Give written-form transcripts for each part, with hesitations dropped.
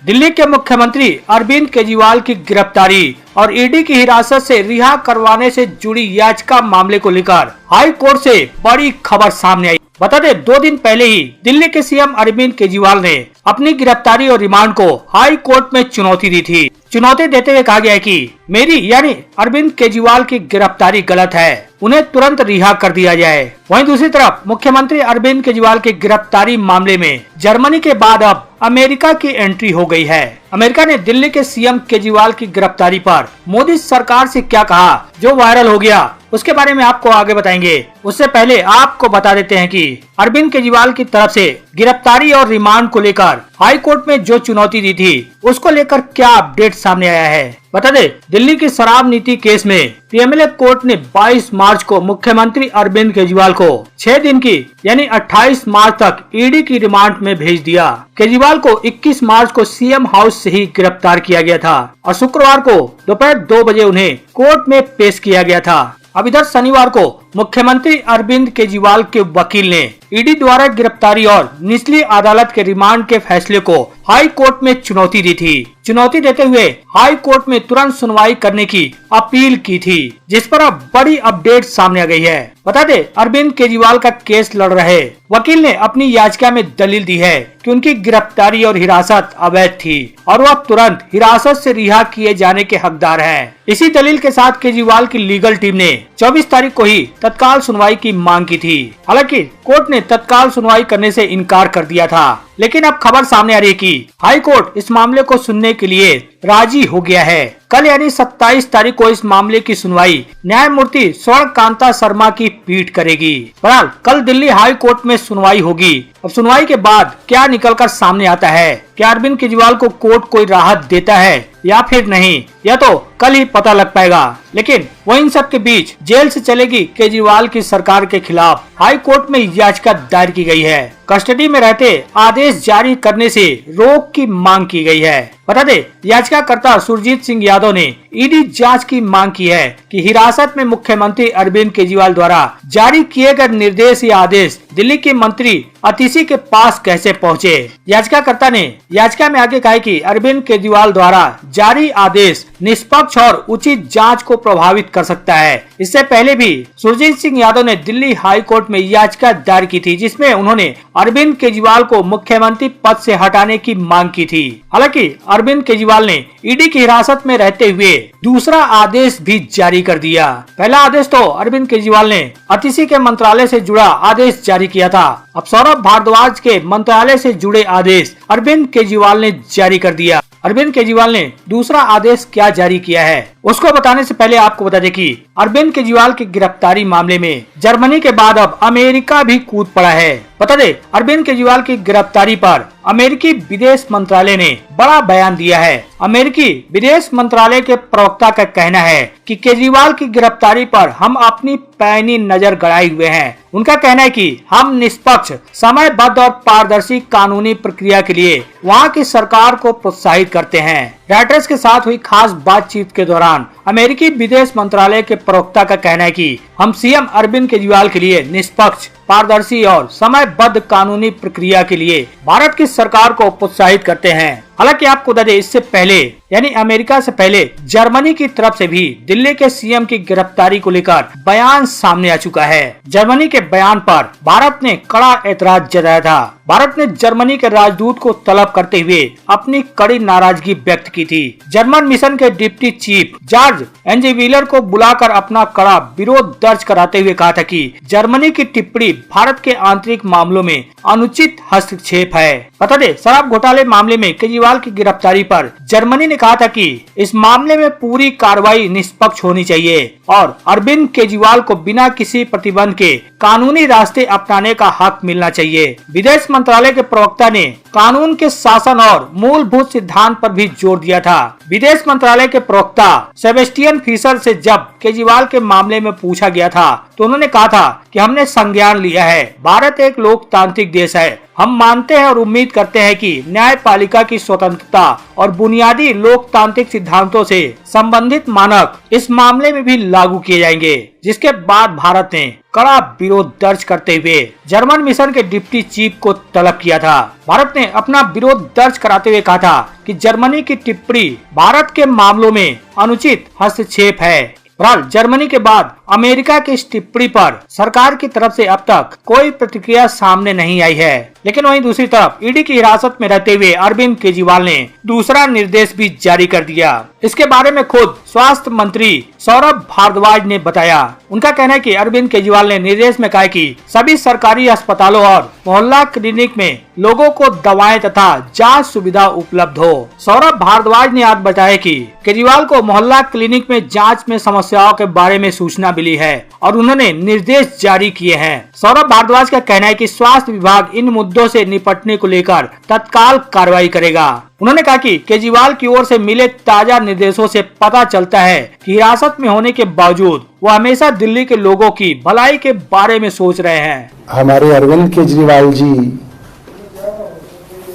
दिल्ली के मुख्यमंत्री अरविंद केजरीवाल की गिरफ्तारी और ईडी की हिरासत से रिहा करवाने से जुड़ी याचिका मामले को लेकर हाई कोर्ट से बड़ी खबर सामने आई। बता दें, 2 दिन पहले ही दिल्ली के सीएम अरविंद केजरीवाल ने अपनी गिरफ्तारी और रिमांड को हाई कोर्ट में चुनौती दी थी। चुनौती देते हुए कहा गया है कि मेरी यानी अरविंद केजरीवाल की गिरफ्तारी गलत है, उन्हें तुरंत रिहा कर दिया जाए। वहीं दूसरी तरफ मुख्यमंत्री अरविंद केजरीवाल की गिरफ्तारी मामले में जर्मनी के बाद अब अमेरिका की एंट्री हो गई है। अमेरिका ने दिल्ली के सीएम केजरीवाल की गिरफ्तारी पर मोदी सरकार से क्या कहा, जो वायरल हो गया, उसके बारे में आपको आगे बताएंगे। उससे पहले आपको बता देते हैं कि अरविंद केजरीवाल की तरफ से गिरफ्तारी और रिमांड को लेकर हाई कोर्ट में जो चुनौती दी थी, उसको लेकर क्या अपडेट सामने आया है। बता दें, दिल्ली की शराब नीति केस में पीएमएलए कोर्ट ने 22 मार्च को मुख्यमंत्री अरविंद केजरीवाल को 6 दिन की यानी 28 मार्च तक ईडी की रिमांड में भेज दिया। केजरीवाल को 21 मार्च को सीएम हाउस से ही गिरफ्तार किया गया था और शुक्रवार को दोपहर 2 बजे उन्हें कोर्ट में पेश किया गया था। अब इधर शनिवार को मुख्यमंत्री अरविंद केजरीवाल के वकील ने ईडी द्वारा गिरफ्तारी और निचली अदालत के रिमांड के फैसले को हाई कोर्ट में चुनौती दी थी। चुनौती देते हुए हाई कोर्ट में तुरंत सुनवाई करने की अपील की थी, जिस पर अब बड़ी अपडेट सामने आ गई है। बता दें, अरविंद केजरीवाल का केस लड़ रहे वकील ने अपनी याचिका में दलील दी है कि उनकी गिरफ्तारी और हिरासत अवैध थी और वह तुरंत हिरासत से रिहा किए जाने के हकदार हैं। इसी दलील के साथ केजरीवाल की लीगल टीम ने 24 तारीख को ही तत्काल सुनवाई की मांग की थी। हालांकि कोर्ट ने तत्काल सुनवाई करने से इनकार कर दिया था, लेकिन अब खबर सामने आ रही है कि हाई कोर्ट इस मामले को सुनने के लिए राजी हो गया है। कल यानी 27 तारीख को इस मामले की सुनवाई न्यायमूर्ति स्वर्णकांता शर्मा की पीठ करेगी। बहरहाल कल दिल्ली हाई कोर्ट में सुनवाई होगी। अब सुनवाई के बाद क्या निकलकर सामने आता है, क्या अरविंद केजरीवाल को कोर्ट कोई राहत देता है या फिर नहीं, यह तो कल ही पता लग पाएगा। लेकिन वो इन सब के बीच जेल से चलेगी केजरीवाल की सरकार के खिलाफ हाई कोर्ट में याचिका दायर की गई है। कस्टडी में रहते आदेश जारी करने से रोक की मांग की गई है। बता दें, याचिकाकर्ता सुरजीत सिंह यादव ने ईडी जांच की मांग की है कि हिरासत में मुख्यमंत्री अरविंद केजरीवाल द्वारा जारी किए गए निर्देश या आदेश दिल्ली के मंत्री अतिशी के पास कैसे पहुंचे। याचिकाकर्ता ने याचिका में आगे कहा कि अरविंद केजरीवाल द्वारा जारी आदेश निष्पक्ष और उचित जांच को प्रभावित कर सकता है। इससे पहले भी सुरजीत सिंह यादव ने दिल्ली हाई कोर्ट में याचिका दायर की थी, जिसमें उन्होंने अरविंद केजरीवाल को मुख्यमंत्री पद से हटाने की मांग की थी। हालांकि अरविंद केजरीवाल ने ईडी की हिरासत में रहते हुए दूसरा आदेश भी जारी कर दिया। पहला आदेश तो अरविंद केजरीवाल ने अतिशी के मंत्रालय से जुड़ा आदेश जारी किया था। अब सौरभ भारद्वाज के मंत्रालय से जुड़े आदेश अरविंद केजरीवाल ने जारी कर दिया। अरविंद केजरीवाल ने दूसरा आदेश क्या जारी किया है, उसको बताने से पहले आपको बता दें कि अरविंद केजरीवाल की गिरफ्तारी मामले में जर्मनी के बाद अब अमेरिका भी कूद पड़ा है। बता दें, अरविंद केजरीवाल की गिरफ्तारी पर अमेरिकी विदेश मंत्रालय ने बड़ा बयान दिया है। अमेरिकी विदेश मंत्रालय के प्रवक्ता का कहना है कि केजरीवाल की गिरफ्तारी पर हम अपनी पैनी नजर गड़ाए हुए हैं। उनका कहना है कि हम निष्पक्ष, समयबद्ध और पारदर्शी कानूनी प्रक्रिया के लिए वहां की सरकार को प्रोत्साहित करते हैं। रॉयटर्स के साथ हुई खास बातचीत के दौरान अमेरिकी विदेश मंत्रालय के प्रवक्ता का कहना है कि हम सीएम अरविंद केजरीवाल के लिए निष्पक्ष, पारदर्शी और समयबद्ध कानूनी प्रक्रिया के लिए भारत की सरकार को प्रोत्साहित करते हैं। हालांकि आपको बता दें, इससे पहले यानी अमेरिका से पहले जर्मनी की तरफ से भी दिल्ली के सीएम की गिरफ्तारी को लेकर बयान सामने आ चुका है। जर्मनी के बयान पर भारत ने कड़ा ऐतराज जताया था। भारत ने जर्मनी के राजदूत को तलब करते हुए अपनी कड़ी नाराजगी व्यक्त की थी। जर्मन मिशन के डिप्टी चीफ जॉर्ज एंजेविलर को बुलाकर अपना कड़ा विरोध दर्ज कराते हुए कहा था कि जर्मनी की टिप्पणी भारत के आंतरिक मामलों में अनुचित हस्तक्षेप है। बता दें, शराब घोटाले मामले में केजरीवाल की गिरफ्तारी पर जर्मनी ने कहा था कि इस मामले में पूरी कार्रवाई निष्पक्ष होनी चाहिए और अरविंद केजरीवाल को बिना किसी प्रतिबंध के कानूनी रास्ते अपनाने का हक मिलना चाहिए। विदेश मंत्रालय के प्रवक्ता ने कानून के शासन और मूलभूत सिद्धांत पर भी जोर दिया था। विदेश मंत्रालय के प्रवक्ता सेबेस्टियन फिशर से जब केजरीवाल के मामले में पूछा गया था तो उन्होंने कहा था कि हमने संज्ञान लिया है। भारत एक लोकतांत्रिक देश है। हम मानते हैं और उम्मीद करते हैं कि न्यायपालिका की स्वतंत्रता और बुनियादी लोकतांत्रिक सिद्धांतों से संबंधित मानक इस मामले में भी लागू किए जाएंगे। जिसके बाद भारत ने कड़ा विरोध दर्ज करते हुए जर्मन मिशन के डिप्टी चीफ को तलब किया था। भारत ने अपना विरोध दर्ज कराते हुए कहा था कि जर्मनी की टिप्पणी भारत के मामलों में अनुचित हस्तक्षेप है। बहरहाल जर्मनी के बाद अमेरिका की इस टिप्पणी पर सरकार की तरफ से अब तक कोई प्रतिक्रिया सामने नहीं आई है। लेकिन वहीं दूसरी तरफ ईडी की हिरासत में रहते हुए अरविंद केजरीवाल ने दूसरा निर्देश भी जारी कर दिया। इसके बारे में खुद स्वास्थ्य मंत्री सौरभ भारद्वाज ने बताया। उनका कहना है कि अरविंद केजरीवाल ने निर्देश में कहा कि सभी सरकारी अस्पतालों और मोहल्ला क्लिनिक में लोगों को दवाएं तथा जांच सुविधा उपलब्ध हो। सौरभ भारद्वाज ने आज बताया कि केजरीवाल को मोहल्ला क्लिनिक में जांच में समस्याओं के बारे में सूचना मिली है और उन्होंने निर्देश जारी किए हैं। सौरभ भारद्वाज का कहना है कि स्वास्थ्य विभाग इन मुद्दों से निपटने को लेकर तत्काल कार्रवाई करेगा। उन्होंने कहा कि केजरीवाल की ओर से मिले ताजा निर्देशों से पता चलता है कि हिरासत में होने के बावजूद वो हमेशा दिल्ली के लोगों की भलाई के बारे में सोच रहे हैं। हमारे अरविंद केजरीवाल जी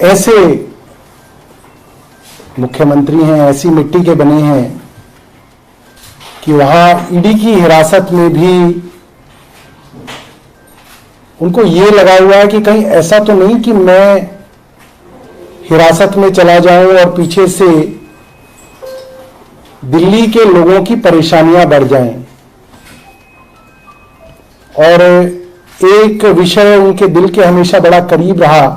ऐसे मुख्यमंत्री हैं, ऐसी मिट्टी के बने हैं कि वहां ईडी की हिरासत में भी उनको ये लगा हुआ है कि कहीं ऐसा तो नहीं कि मैं हिरासत में चला जाऊं और पीछे से दिल्ली के लोगों की परेशानियां बढ़ जाएं। और एक विषय उनके दिल के हमेशा बड़ा करीब रहा,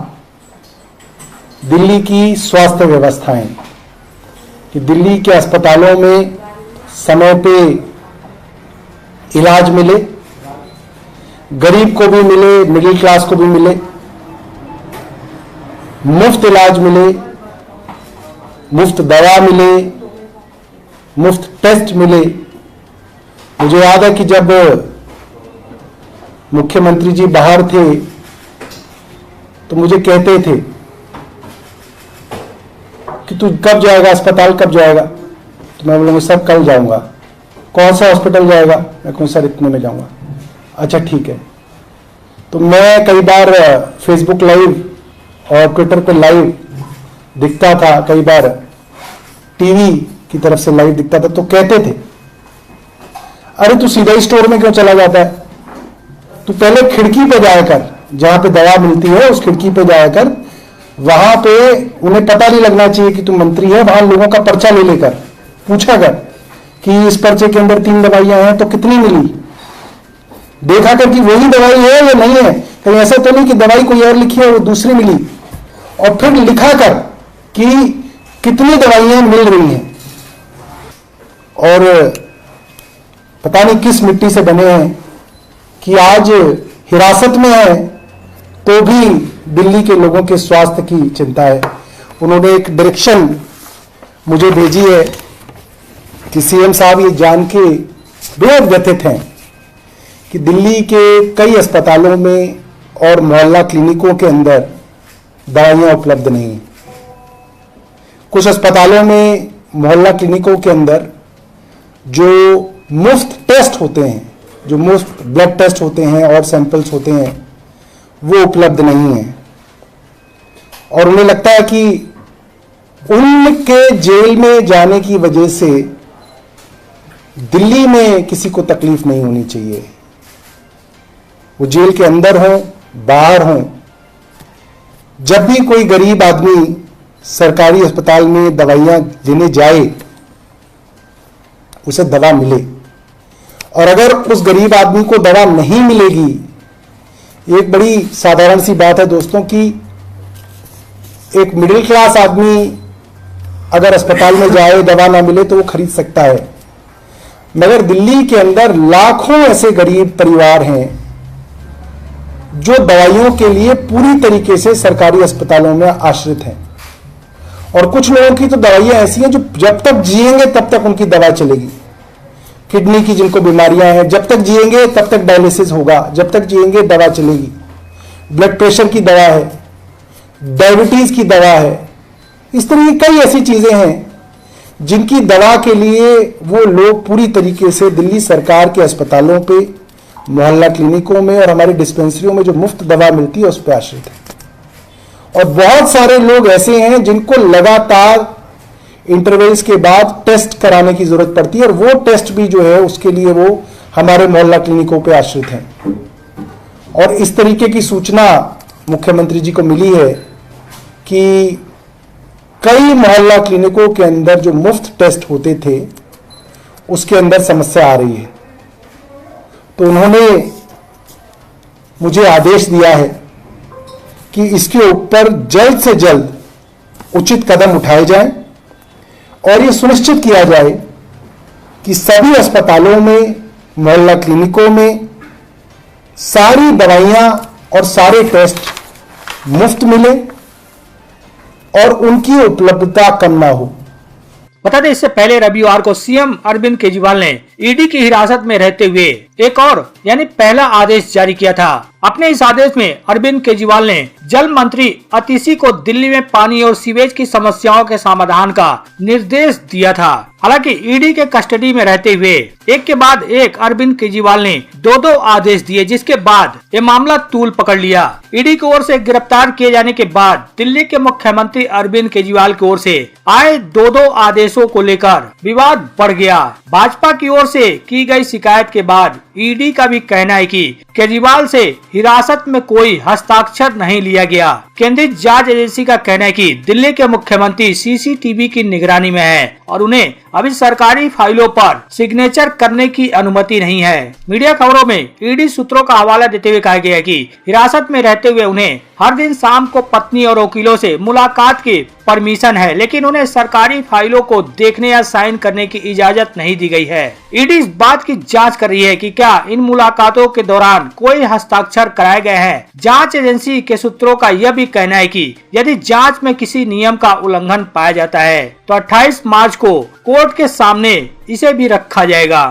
दिल्ली की स्वास्थ्य व्यवस्थाएं, कि दिल्ली के अस्पतालों में समय पे इलाज मिले, गरीब को भी मिले, मिडिल क्लास को भी मिले, मुफ्त इलाज मिले, मुफ्त दवा मिले, मुफ्त टेस्ट मिले। मुझे याद है कि जब मुख्यमंत्री जी बाहर थे तो मुझे कहते थे कि तू कब जाएगा अस्पताल, कब जाएगा? तो मैं बोलूँगा सर कल जाऊंगा। कौन सा हॉस्पिटल जाएगा? मैं कहूँ सर इतने में जाऊंगा। अच्छा ठीक है। तो मैं कई बार फेसबुक लाइव और ट्विटर पे लाइव दिखता था, कई बार टीवी की तरफ से लाइव दिखता था, तो कहते थे अरे तू सीधा ही स्टोर में क्यों चला जाता है? तू पहले खिड़की पे जाया कर, जहां पे दवा मिलती है उस खिड़की पे जाया कर, वहां पे उन्हें पता नहीं लगना चाहिए कि तू मंत्री है। वहां लोगों का पर्चा ले लेकर पूछा कर कि इस पर्चे के अंदर 3 दवाइयां हैं तो कितनी मिली, देखा कर कि वही दवाई है या नहीं है, कहीं ऐसा तो नहीं कि दवाई कोई और लिखी है वो दूसरी मिली, और फिर लिखा कर कि कितनी दवाइयां मिल रही हैं। और पता नहीं किस मिट्टी से बने हैं कि आज हिरासत में है तो भी दिल्ली के लोगों के स्वास्थ्य की चिंता है। उन्होंने एक डायरेक्शन मुझे भेजी है कि सीएम साहब ये जान के बेहद व्यथित हैं कि दिल्ली के कई अस्पतालों में और मोहल्ला क्लिनिकों के अंदर दवाइयां उपलब्ध नहीं हैं। कुछ अस्पतालों में, मोहल्ला क्लिनिकों के अंदर जो मुफ्त टेस्ट होते हैं, जो मुफ्त ब्लड टेस्ट होते हैं और सैंपल्स होते हैं, वो उपलब्ध नहीं है। और उन्हें लगता है कि उनके जेल में जाने की वजह से दिल्ली में किसी को तकलीफ नहीं होनी चाहिए। वो जेल के अंदर हो, बाहर हो, जब भी कोई गरीब आदमी सरकारी अस्पताल में दवाइयां लेने जाए उसे दवा मिले। और अगर उस गरीब आदमी को दवा नहीं मिलेगी, एक बड़ी साधारण सी बात है दोस्तों कि एक मिडिल क्लास आदमी अगर अस्पताल में जाए, दवा ना मिले तो वो खरीद सकता है, मगर दिल्ली के अंदर लाखों ऐसे गरीब परिवार हैं जो दवाइयों के लिए पूरी तरीके से सरकारी अस्पतालों में आश्रित हैं। और कुछ लोगों की तो दवाइयां ऐसी हैं जो जब तक जिएंगे तब तक उनकी दवा चलेगी। किडनी की जिनको बीमारियां हैं, जब तक जिएंगे तब तक डायलिसिस होगा, जब तक जिएंगे दवा चलेगी। ब्लड प्रेशर की दवा है, डायबिटीज की दवा है, इस तरह की कई ऐसी चीजें हैं जिनकी दवा के लिए वो लोग पूरी तरीके से दिल्ली सरकार के अस्पतालों पे, मोहल्ला क्लिनिकों में और हमारी डिस्पेंसरियों में जो मुफ्त दवा मिलती है उस पर आश्रित है। और बहुत सारे लोग ऐसे हैं जिनको लगातार इंटरवल्स के बाद टेस्ट कराने की जरूरत पड़ती है, और वो टेस्ट भी जो है उसके लिए वो हमारे मोहल्ला क्लिनिकों पे आश्रित हैं। और इस तरीके की सूचना मुख्यमंत्री जी को मिली है कि कई मोहल्ला क्लिनिकों के अंदर जो मुफ्त टेस्ट होते थे उसके अंदर समस्या आ रही है। तो उन्होंने मुझे आदेश दिया है कि इसके ऊपर जल्द से जल्द उचित कदम उठाए जाएं और ये सुनिश्चित किया जाए कि सभी अस्पतालों में, मोहल्ला क्लिनिकों में सारी दवाइयां और सारे टेस्ट मुफ्त मिले और उनकी उपलब्धता कम ना हो। बता दें, इससे पहले रविवार को सीएम अरविंद केजरीवाल ने ईडी की हिरासत में रहते हुए एक और यानी पहला आदेश जारी किया था। अपने इस आदेश में अरविंद केजरीवाल ने जल मंत्री अतिशी को दिल्ली में पानी और सीवेज की समस्याओं के समाधान का निर्देश दिया था। हालांकि ईडी के कस्टडी में रहते हुए एक के बाद एक अरविंद केजरीवाल ने दो आदेश दिए, जिसके बाद ये मामला तूल पकड़ लिया। ईडी की ओर से गिरफ्तार किए जाने के बाद दिल्ली के मुख्यमंत्री अरविंद केजरीवाल की ओर से आए दो आदेशों को लेकर विवाद बढ़ गया। भाजपा की ओर से की गई शिकायत के बाद ईडी का भी कहना है कि केजरीवाल से हिरासत में कोई हस्ताक्षर नहीं लिया गया। केंद्रीय जांच एजेंसी का कहना है कि दिल्ली के मुख्यमंत्री सीसीटीवी की निगरानी में है और उन्हें अभी सरकारी फाइलों पर सिग्नेचर करने की अनुमति नहीं है। मीडिया खबरों में ईडी सूत्रों का हवाला देते हुए कहा गया है कि हिरासत में रहते हुए उन्हें हर दिन शाम को पत्नी और वकीलों से मुलाकात की परमिशन है, लेकिन उन्हें सरकारी फाइलों को देखने या साइन करने की इजाजत नहीं दी गई है। ईडी इस बात की जांच कर रही है कि क्या इन मुलाकातों के दौरान कोई हस्ताक्षर कराए गए हैं। जांच एजेंसी के सूत्रों का यह भी कहना है कि यदि जांच में किसी नियम का उल्लंघन पाया जाता है तो 28 मार्च को कोर्ट के सामने इसे भी रखा जाएगा।